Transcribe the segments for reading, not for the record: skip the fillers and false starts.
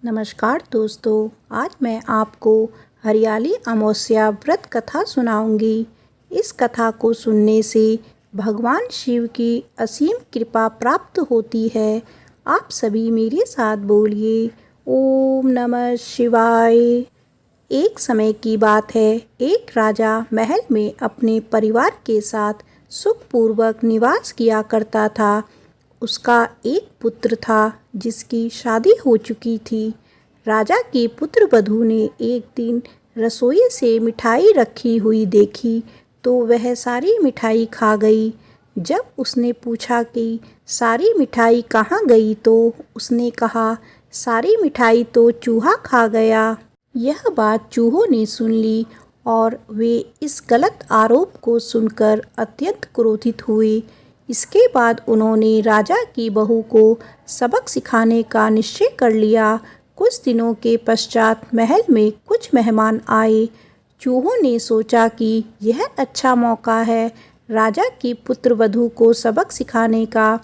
नमस्कार दोस्तों, आज मैं आपको हरियाली अमावस्या व्रत कथा सुनाऊंगी। इस कथा को सुनने से भगवान शिव की असीम कृपा प्राप्त होती है। आप सभी मेरे साथ बोलिए, ओम नमः शिवाय। एक समय की बात है, एक राजा महल में अपने परिवार के साथ सुखपूर्वक निवास किया करता था। उसका एक पुत्र था जिसकी शादी हो चुकी थी। राजा की पुत्र वधू ने एक दिन रसोई से मिठाई रखी हुई देखी तो वह सारी मिठाई खा गई। जब उसने पूछा कि सारी मिठाई कहाँ गई तो उसने कहा, सारी मिठाई तो चूहा खा गया। यह बात चूहों ने सुन ली और वे इस गलत आरोप को सुनकर अत्यंत क्रोधित हुए। इसके बाद उन्होंने राजा की बहू को सबक सिखाने का निश्चय कर लिया। कुछ दिनों के पश्चात महल में कुछ मेहमान आए। चूहों ने सोचा कि यह अच्छा मौका है राजा की पुत्र वधू को सबक सिखाने का।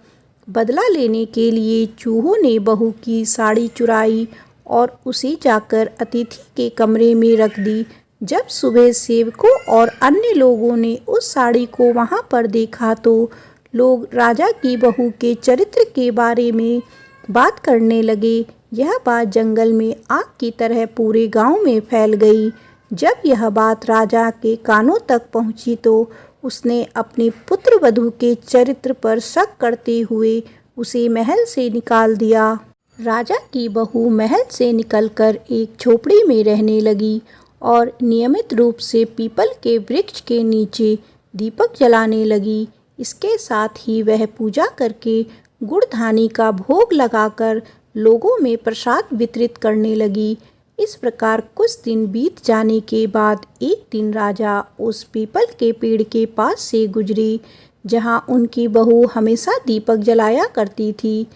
बदला लेने के लिए चूहों ने बहू की साड़ी चुराई और उसे जाकर अतिथि के कमरे में रख दी। जब सुबह सेवकों और अन्य लोगों ने उस साड़ी को वहां पर देखा तो लोग राजा की बहू के चरित्र के बारे में बात करने लगे। यह बात जंगल में आग की तरह पूरे गांव में फैल गई। जब यह बात राजा के कानों तक पहुंची तो उसने अपनी पुत्र वधू के चरित्र पर शक करते हुए उसे महल से निकाल दिया। राजा की बहू महल से निकलकर एक झोपड़ी में रहने लगी और नियमित रूप से पीपल के वृक्ष के नीचे दीपक जलाने लगी। इसके साथ ही वह पूजा करके गुड़धानी का भोग लगाकर लोगों में प्रसाद वितरित करने लगी। इस प्रकार कुछ दिन बीत जाने के बाद एक दिन राजा उस पीपल के पेड़ के पास से गुजरी जहां उनकी बहू हमेशा दीपक जलाया करती थी।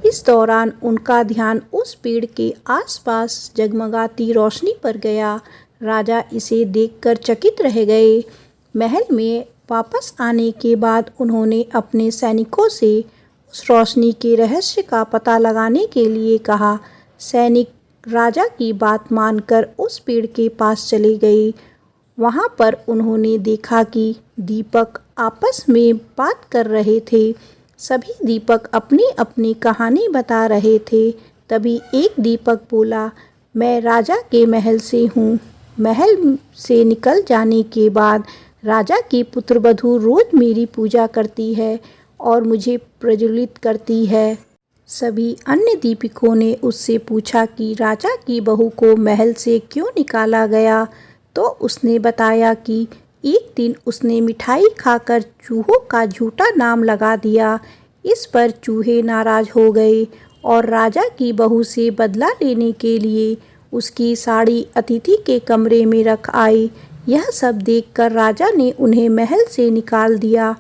इस दौरान उनका ध्यान उस पेड़ के आसपास जगमगाती रोशनी पर गया। राजा इसे देखकर चकित रह गए। महल में वापस आने के बाद उन्होंने अपने सैनिकों से उस रोशनी के रहस्य का पता लगाने के लिए कहा। सैनिक राजा की बात मानकर उस पेड़ के पास चले गए। वहां पर उन्होंने देखा कि दीपक आपस में बात कर रहे थे। सभी दीपक अपनी अपनी कहानी बता रहे थे। तभी एक दीपक बोला, मैं राजा के महल से हूँ। महल से निकल जाने के बाद राजा की पुत्रवधू रोज मेरी पूजा करती है और मुझे प्रज्वलित करती है। सभी अन्य दीपकों ने उससे पूछा कि राजा की बहू को महल से क्यों निकाला गया तो उसने बताया कि एक दिन उसने मिठाई खाकर चूहों का झूठा नाम लगा दिया। इस पर चूहे नाराज हो गए और राजा की बहू से बदला लेने के लिए उसकी साड़ी अतिथि के कमरे में रख आए। यह सब देखकर राजा ने उन्हें महल से निकाल दिया।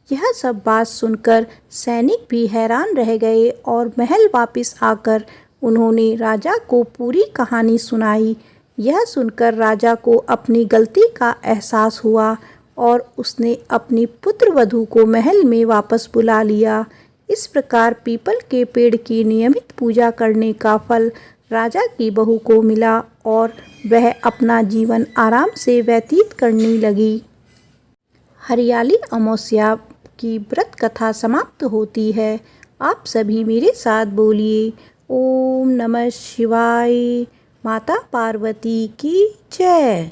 यह सब बात सुनकर सैनिक भी हैरान रह गए और महल वापस आकर उन्होंने राजा को पूरी कहानी सुनाई। यह सुनकर राजा को अपनी गलती का एहसास हुआ और उसने अपनी पुत्र वधू को महल में वापस बुला लिया। इस प्रकार पीपल के पेड़ की नियमित पूजा करने का फल राजा की बहू को मिला और वह अपना जीवन आराम से व्यतीत करने लगी। हरियाली अमावस्या की व्रत कथा समाप्त होती है। आप सभी मेरे साथ बोलिए, ओम नमः शिवाय। माता पार्वती की जय।